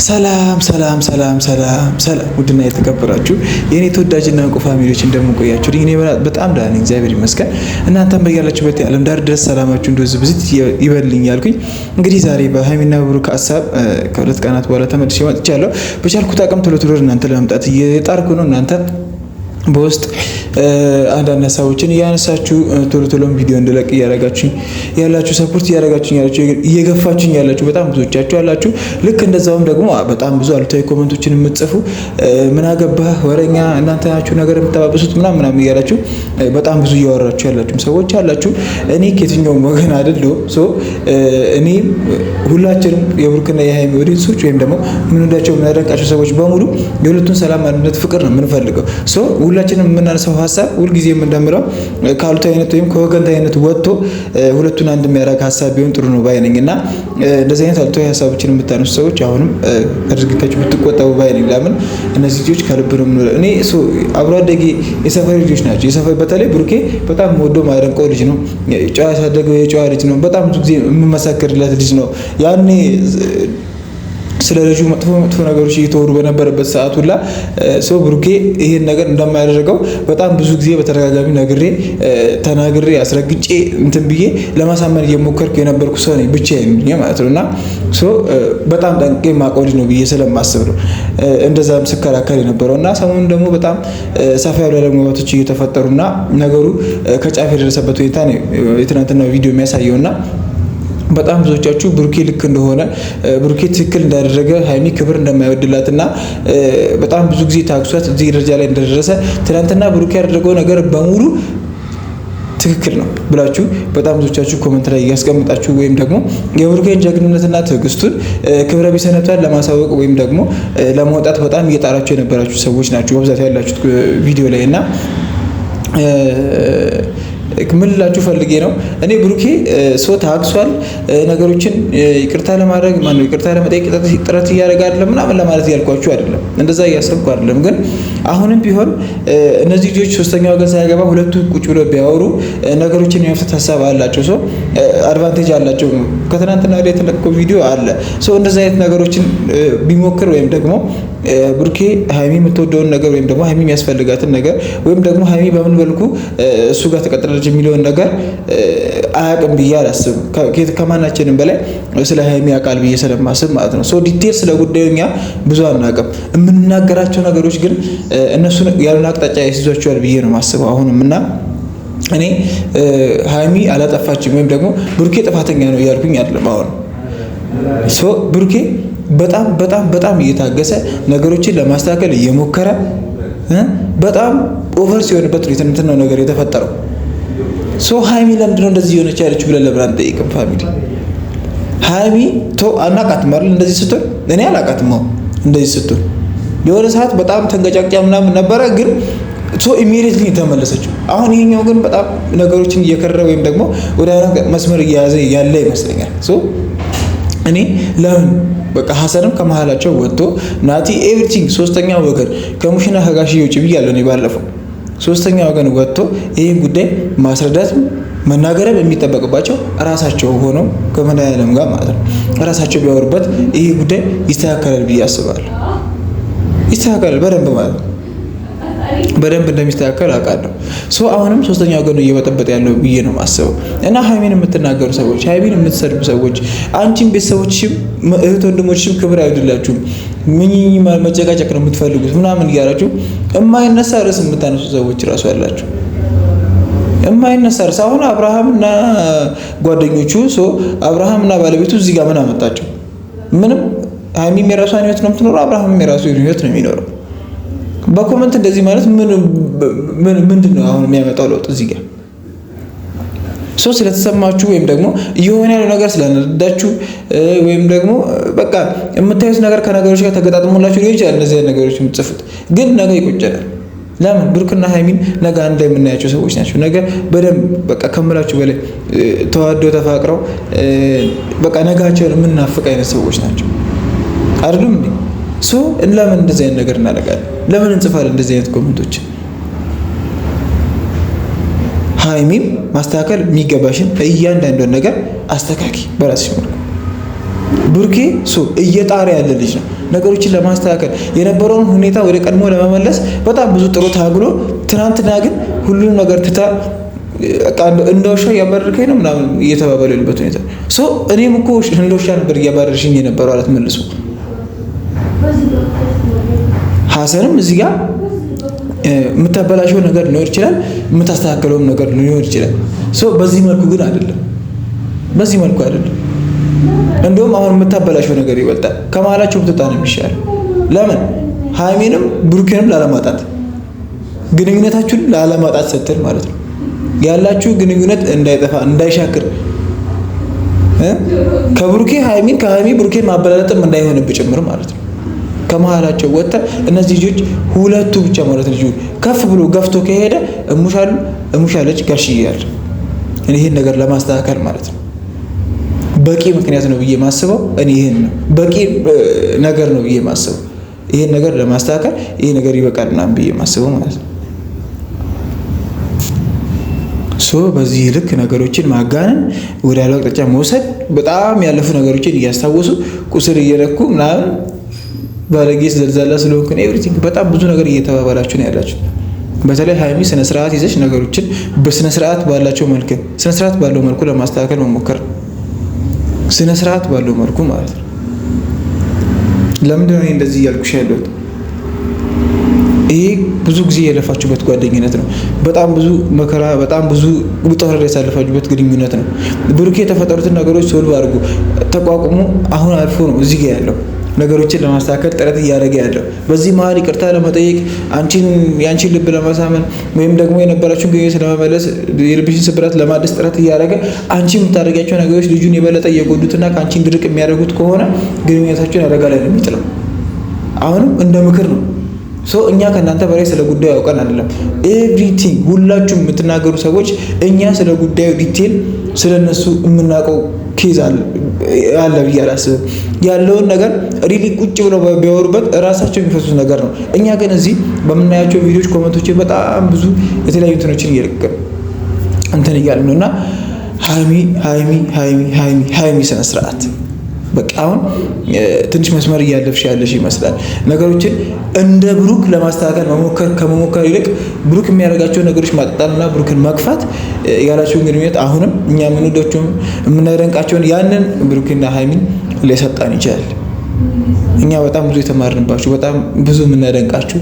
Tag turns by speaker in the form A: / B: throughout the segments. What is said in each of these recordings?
A: ሰላም ሰላም ሰላም ሰላም ሰላም ውድና የተከበራችሁ የኔ ተወዳጅና እንቁ ፋሚሊዎች እንደምንቆያችሁ እኔ በጣም ደህና ነኝ፣ እግዚአብሔር ይመስገን። እናንተም በያላችሁበት የዓለም ዳር ድረስ ሰላማችሁ እንደዚህ ብዝት ይበልኝ ያልኩኝ እንግዲህ ዛሬ በሃይሚና ብሩክ ሀሳብ ከሁለት ቀናት በኋላ ተመልሼ መጥቻለሁ። በቻልኩት አቅም ቶሎ ቶሎ እናንተ ለመምጣት እየጣርኩ ነው። እናንተ በውስጥ አንዳንድ ሀሳቦችን እያነሳችሁ ቶሎ ቶሎ ቪዲዮ እንድለቅ እያደረጋችሁኝ ያላችሁ ሰፖርት እያደረጋችሁኝ ያላችሁ እየገፋችሁኝ ያላችሁ በጣም ብዙዎቻችሁ ያላችሁ፣ ልክ እንደዛውም ደግሞ በጣም ብዙ አሉታዊ ኮሜንቶችን የምትጽፉ ምን አገባህ ወረኛ እናንተ ናችሁ ነገር የምታባብሱት ምናምን እያላችሁ በጣም ብዙ እያወራችሁ ያላችሁ ሰዎች አላችሁ። እኔ ከየትኛውም ወገን አይደለሁም። እኔ ሁላችንም የብሩክና የሃይሚ ኦዲየንሶች ወይም ደግሞ የምንወዳቸው የምናደንቃቸው ሰዎች በሙሉ የሁለቱን ሰላም፣ አንድነት፣ ፍቅር ነው የምንፈልገው። ሁላችንም የምናነሳው ሀሳብ ሁልጊዜም እንደምለው ከአሉታዊነት ወይም ከወገንተኝነት ወጥቶ ሁለቱን አንድ የሚያደርግ ሀሳብ ቢሆን ጥሩ ነው ባይ ነኝ እና እንደዚህ አይነት አሉታዊ ሀሳቦችን የምታነሱ ሰዎች አሁንም ከድርጊታችሁ ብትቆጠቡ ባይ ነኝ። ለምን እነዚህ ልጆች ከልብ ነው የምንለው። እኔ አብሮ አደጌ የሰፈር ልጆች ናቸው። የሰፈር በተለይ ብሩኬ በጣም ወዶ ማደንቀው ልጅ ነው። ጨዋ ያሳደገው የጨዋ ልጅ ነው። በጣም ብዙ ጊዜ የምመሰክርለት ልጅ ነው። ያኔ ስለ ልጁ መጥፎ ነገሮች እየተወሩ በነበረበት ሰዓት ሁላ ሰው ብሩኬ ይሄን ነገር እንደማያደርገው በጣም ብዙ ጊዜ በተደጋጋሚ ተናግሬ አስረግጬ እንትን ብዬ ለማሳመን እየሞከርኩ የነበርኩ ሰው ነኝ፣ ብቻዬን ማለት ነው። እና በጣም ጠንቅቄ የማውቀው ልጅ ነው ብዬ ስለማስብ ነው እንደዛም ስከራከር የነበረው። እና ሰሞኑን ደግሞ በጣም ሰፋ ያሉ አለመግባባቶች እየተፈጠሩና ነገሩ ከጫፍ የደረሰበት ሁኔታ ነው የትናንትናው ቪዲዮ የሚያሳየውና በጣም ብዙዎቻችሁ ብሩኬ ልክ እንደሆነ ብሩኬ ትክክል እንዳደረገ ሃይሚ ክብር እንደማይወድላትና በጣም ብዙ ጊዜ ታግሷት እዚህ ደረጃ ላይ እንደደረሰ ትናንትና ብሩኬ ያደረገው ነገር በሙሉ ትክክል ነው ብላችሁ በጣም ብዙዎቻችሁ ኮሜንት ላይ እያስቀምጣችሁ ወይም ደግሞ የብሩኬን ጀግንነትና ትዕግስቱን ክብረ ቢሰነብታን ለማሳወቅ ወይም ደግሞ ለማውጣት በጣም እየጣራችሁ የነበራችሁ ሰዎች ናችሁ በብዛት ያላችሁት ቪዲዮ ላይ እና ምን ልላችሁ ፈልጌ ነው። እኔ ብሩኬ ሰው ታግሷል፣ ነገሮችን ይቅርታ ለማድረግ ይቅርታ ለመጠየቅ ጥረት እያደረገ አይደለም ምናምን ለማለት ያልኳችሁ አይደለም፣ እንደዛ እያሰብኩ አይደለም። ግን አሁንም ቢሆን እነዚህ ልጆች ሶስተኛ ወገን ሳይገባ ሁለቱ ቁጭ ብለው ቢያወሩ ነገሮችን የመፍታት ሀሳብ አላቸው። ሰው አድቫንቴጅ አላቸው። ከትናንትና ወዲያ የተለቀቀው ቪዲዮ አለ። ሰው እንደዛ አይነት ነገሮችን ቢሞክር ወይም ደግሞ ብሩኬ ሃይሚ የምትወደውን ነገር ወይም ደግሞ ሃይሚ የሚያስፈልጋትን ነገር ወይም ደግሞ ሃይሚ በምን መልኩ እሱ ጋር ተቀጥላለች የሚለውን ነገር አያውቅም ብዬ አላስብም። ከማናችንም በላይ ስለ ሃይሚ ያውቃል ብዬ ስለማስብ ማለት ነው። ዲቴል ስለ ጉዳዩ እኛ ብዙ አናውቅም። የምንናገራቸው ነገሮች ግን እነሱ ያሉን አቅጣጫ ያስይዟቸዋል ብዬ ነው የማስበው አሁንም። እና እኔ ሃይሚ አላጠፋችም ወይም ደግሞ ብሩኬ ጥፋተኛ ነው እያልኩኝ አይደለም። አሁን ብሩኬ በጣም በጣም በጣም እየታገሰ ነገሮችን ለማስተካከል እየሞከረ በጣም ኦቨር ሲሆንበት ነው የትናንትናው ነገር የተፈጠረው። ሃይሚ ለምንድነው እንደዚህ የሆነች ያለችው ብለን ለምን አንጠይቅም? ፋሚሊ ሃይሚ አናቃትም አይደል? እንደዚህ ስትሆን እኔ አላቃትም። እንደዚህ ስትሆን የሆነ ሰዓት በጣም ተንገጫቅጫ ምናምን ነበረ፣ ግን ኢሚዲየትሊ ተመለሰችው። አሁን ይሄኛው ግን በጣም ነገሮችን እየከረረ ወይም ደግሞ ወደ መስመር እየያዘ ያለ ይመስለኛል። እኔ ለምን በቃ ሀሰንም ከመሃላቸው ወጥቶ ናቲ ኤቭሪቲንግ ሶስተኛ ወገን ከሙሽና ከጋሽ ውጭ ብያለሁ እኔ ባለፈው ሶስተኛ ወገን ወጥቶ ይሄን ጉዳይ ማስረዳት መናገርም የሚጠበቅባቸው ራሳቸው ሆነው ከመድኃኒዓለም ጋር ማለት ነው ራሳቸው ቢያወሩበት ይሄ ጉዳይ ይስተካከላል ብዬ አስባለሁ። ይስተካከላል በደንብ ማለት ነው። በደንብ እንደሚስተካከል አውቃለሁ። አሁንም ሶስተኛ ወገን እየበጠበጠ ያለው ብዬ ነው የማስበው። እና ሃይሚን የምትናገሩ ሰዎች፣ ሃይሚን የምትሰድቡ ሰዎች፣ አንቺም ቤተሰቦችሽም እህት ወንድሞችሽም ክብር አይወድላችሁም፣ መጨቃጨቅ ነው የምትፈልጉት ምናምን እያላችሁ የማይነሳ ርዕስ የምታነሱ ሰዎች እራሱ አላችሁ። የማይነሳ ርዕስ አሁን አብርሃምና ጓደኞቹ አብርሃምና ባለቤቱ እዚህ ጋር ምን አመጣቸው? ምንም። ሃይሚም የራሷን ህይወት ነው የምትኖረው፣ አብርሃምም የራሱን ህይወት ነው የሚኖረው። በኮመንት እንደዚህ ማለት ምንድን ነው አሁን የሚያመጣው ለውጥ? እዚህ ጋር ስለተሰማችሁ ወይም ደግሞ እየሆነ ያለው ነገር ስለነዳችሁ ወይም ደግሞ በቃ የምታዩት ነገር ከነገሮች ጋር ተገጣጥሞላችሁ ሊሆን ይችላል እነዚህ ነገሮች የምትጽፉት፣ ግን ነገ ይቆጨናል። ለምን? ብሩክና ሃይሚን ነገ አንድ የምናያቸው ሰዎች ናቸው። ነገ በደንብ በቃ ከምላችሁ በላይ ተዋደው ተፋቅረው በቃ ነጋቸውን የምናፍቅ አይነት ሰዎች ናቸው አይደሉም እንዴ? ለምን እንደዚህ አይነት ነገር እናደርጋለን? ለምን እንጽፋለን እንደዚህ አይነት ኮሜንቶች? ሃይሚም ማስተካከል የሚገባሽን እያንዳንዱን ነገር አስተካኪ በራስሽ መልኩ። ብሩኬ እየጣረ ያለ ልጅ ነው። ነገሮችን ለማስተካከል የነበረውን ሁኔታ ወደ ቀድሞ ለመመለስ በጣም ብዙ ጥሩ ታግሎ፣ ትናንትና ግን ሁሉንም ነገር ትታ እንደ ውሻ እያባረርከኝ ነው ምናምን እየተባባሉ ያሉበት ሁኔታ እኔም እኮ እንደ ውሻ ነበር እያባረርሽኝ የነበረው አላት መልሶ። ሀሰንም እዚህ ጋር የምታበላሸው ነገር ሊኖር ይችላል፣ የምታስተካከለውም ነገር ሊኖር ይችላል። በዚህ መልኩ ግን አይደለም፣ በዚህ መልኩ አይደለም። እንደውም አሁን የምታበላሸው ነገር ይበልጣል። ከመሀላቸው ብትወጣ ነው የሚሻለው። ለምን ሀይሚንም ብሩኬንም ላለማጣት፣ ግንኙነታችሁን ላለማጣት ስትል ማለት ነው። ያላችሁ ግንኙነት እንዳይጠፋ እንዳይሻክር፣ ከብሩኬ ሀይሚን ከሀይሚ ብሩኬን ማበላለጥም እንዳይሆንብህ ጭምር ማለት ነው። ከመሀላቸው ወጣ እነዚህ ልጆች ሁለቱ ብቻ ማለት ልጅ ከፍ ብሎ ገፍቶ ከሄደ እሙሻለች ጋሽዬ ያለ ይሄን ነገር ለማስተካከል ማለት ነው። በቂ ምክንያት ነው ብዬ ማስበው እኔ ይሄን ነው በቂ ነገር ነው ብዬ ማስበው። ይሄን ነገር ለማስተካከል ይሄ ነገር ይበቃል ምናምን ብዬ ማስበው ማለት ነው። በዚህ ልክ ነገሮችን ማጋነን፣ ወደ ያለው አቅጣጫ መውሰድ፣ በጣም ያለፉ ነገሮችን እያስታወሱ ቁስል እየለኩ ምናምን ባለጌስ ዘልዛላ ስለሆንኩ ኤቭሪቲንግ በጣም ብዙ ነገር እየተባባላችሁ ነው ያላችሁ። በተለይ ሀይሚ ስነ ስርዓት ይዘሽ ነገሮችን በስነ ስርዓት ባላቸው መልኩ ስነ ስርዓት ባለው መልኩ ለማስተካከል መሞከር፣ ስነ ስርዓት ባለው መልኩ ማለት ነው። ለምንድን ነው እንደዚህ እያልኩሽ ያለሁት? ይሄ ብዙ ጊዜ የለፋችሁበት ጓደኝነት ነው። በጣም ብዙ መከራ፣ በጣም ብዙ ውጣ ውረድ ያሳለፋችሁበት ግንኙነት ነው። ብሩኬ የተፈጠሩትን ነገሮች ሶልቭ አድርጎ ተቋቁሞ አሁን አልፎ ነው እዚህ ጋር ያለው ነገሮችን ለማስተካከል ጥረት እያደረገ ያለው። በዚህ መሀል ይቅርታ ለመጠየቅ የአንቺን ልብ ለማሳመን ወይም ደግሞ የነበራችሁን ግንኙነት ለመመለስ የልብሽን ስብራት ለማደስ ጥረት እያደረገ አንቺ የምታደርጋቸው ነገሮች ልጁን የበለጠ እየጎዱትና ከአንቺ እንድርቅ የሚያደርጉት ከሆነ ግንኙነታችሁን አደጋ ላይ ነው የሚጥለው። አሁንም እንደ ምክር ነው። እኛ ከእናንተ በላይ ስለ ጉዳዩ ያውቀን አይደለም። ኤቭሪቲንግ ሁላችሁም የምትናገሩ ሰዎች እኛ ስለ ጉዳዩ ዲቴል ስለነሱ የምናውቀው ኬዝ አለ ብዬ አላስብም። ያለውን ነገር ሪሊ ቁጭ ብለው ቢያወሩበት እራሳቸው የሚፈሱት ነገር ነው። እኛ ግን እዚህ በምናያቸው ቪዲዮዎች ኮመንቶችን በጣም ብዙ የተለያዩ እንትኖችን እየለቀቅን እንትን እያልን ነው እና ሀይሚ ስነ ስርዓት በቃ አሁን ትንሽ መስመር እያለፍሽ ያለሽ ይመስላል። ነገሮችን እንደ ብሩክ ለማስተካከል ከመሞከር ይልቅ ብሩክ የሚያደርጋቸው ነገሮች ማጣጣልና ብሩክን መግፋት ያላቸውን ግንኙነት አሁንም እኛ የምንወዳቸውን የምናደንቃቸውን ያንን ብሩክና ሀይሚን ሊያሳጣን ይችላል። እኛ በጣም ብዙ የተማርንባችሁ፣ በጣም ብዙ የምናደንቃችሁ፣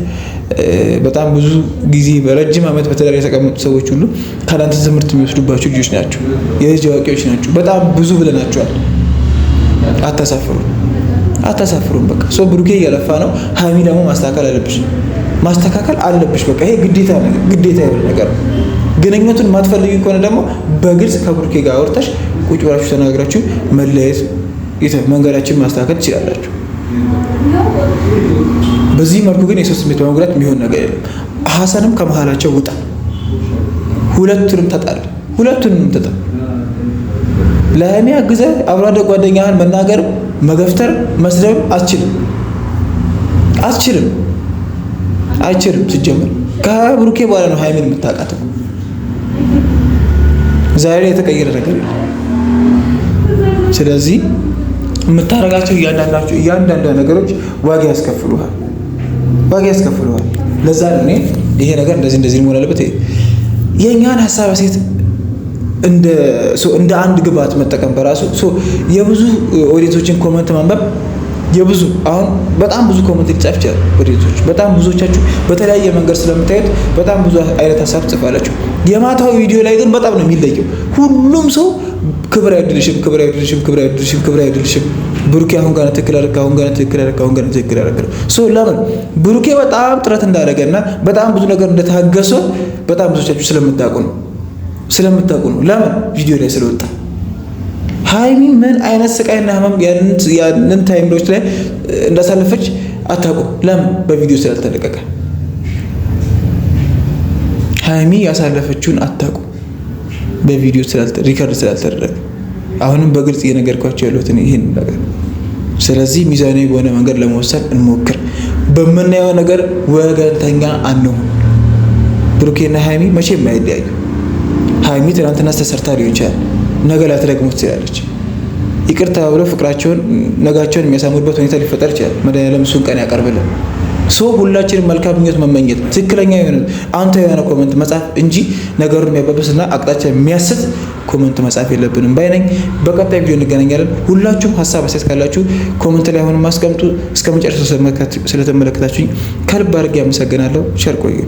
A: በጣም ብዙ ጊዜ በረጅም ዓመት በትዳር የተቀመጡ ሰዎች ሁሉ ከእናንተ ትምህርት የሚወስዱባችሁ ልጆች ናቸው፣ የልጅ አዋቂዎች ናቸው። በጣም ብዙ ብለናቸዋል። አታሳፍሩም። በቃ ብሩኬ እያለፋ ነው። ሀይሚ ደግሞ ማስተካከል አለብሽ። በቃ ይሄ ግዴታ የሆነ ነገር ነው። ግንኙነቱን ማትፈልጊ ከሆነ ደግሞ በግልጽ ከብሩኬ ጋር አውርተሽ ቁጭ ብላችሁ ተናግራችሁ መለየት መንገዳችን ማስተካከል ትችላላችሁ። በዚህ መልኩ ግን የሰው ስሜት በመጉዳት የሚሆን ነገር የለም። ሀሰንም ከመሀላቸው ውጣ። ሁለቱንም ተጣል። ለሀይሚ አግዘህ አብሮ አደግ ጓደኛህን መናገር፣ መገፍተር፣ መስደብ አይችልም። ሲጀመር ከብሩኬ በኋላ ነው ሀይሚን የምታውቃት። ዛሬ የተቀየረ ነገር የለም። ስለዚህ የምታደርጋቸው እያንዳንዱ ነገሮች ዋጋ ያስከፍሉሃል። ለዛ ነው እኔ ይሄ ነገር እንደዚህ መሆን አለበት የእኛን ሀሳብ ሴት እንደ አንድ ግብዓት መጠቀም በራሱ የብዙ ኦዲየንሶችን ኮመንት ማንበብ አሁን በጣም ብዙ ኮመንት ሊጻፍ ይችላል። ኦዲየንሶች በጣም ብዙዎቻችሁ በተለያየ መንገድ ስለምታዩት በጣም ብዙ አይነት ሀሳብ ጽፋላችሁ። የማታው ቪዲዮ ላይ ግን በጣም ነው የሚለየው። ሁሉም ሰው ክብር አይደልሽም፣ ብሩኬ አሁን ጋር ትክክል አደረገ። ለምን ብሩኬ በጣም ጥረት እንዳደረገና በጣም ብዙ ነገር እንደታገሰ በጣም ብዙዎቻችሁ ስለምታውቁ ነው። ለምን ቪዲዮ ላይ ስለወጣ። ሀይሚ ምን አይነት ስቃይና ህመም ያንን ታይምሎች ላይ እንዳሳለፈች አታውቁም። ለምን በቪዲዮ ስላልተለቀቀ። ሀይሚ ያሳለፈችውን አታውቁም በቪዲዮ ሪከርድ ስላልተደረገ። አሁንም በግልጽ እየነገርኳቸው ያሉትን ይሄን ነገር። ስለዚህ ሚዛናዊ በሆነ መንገድ ለመወሰን እንሞክር። በምናየው ነገር ወገንተኛ አንሁን። ብሩኬና ሀይሚ መቼም አይለያዩ። ሀይሚ ትናንትና ተሰርታ ሊሆን ይችላል፣ ነገ ላትደግሞ ትችላለች። ይቅርታ ብለው ፍቅራቸውን ነጋቸውን የሚያሳምሩበት ሁኔታ ሊፈጠር ይችላል። መድኃኒዓለም እሱን ቀን ያቀርብልን። ሁላችንም መልካም ምኞት መመኘት፣ ትክክለኛ የሆነ አንተ የሆነ ኮመንት መጻፍ እንጂ ነገሩን የሚያባብስና አቅጣጫ የሚያስት ኮመንት መጻፍ የለብንም ባይነኝ። በቀጣይ ቪዲዮ እንገናኛለን። ሁላችሁም ሀሳብ አስተያየት ካላችሁ ኮመንት ላይ አሁንም አስቀምጡ። እስከ መጨረሻው ስለተመለከታችሁኝ ከልብ አድርጌ አመሰግናለሁ። ቸር ቆዩ።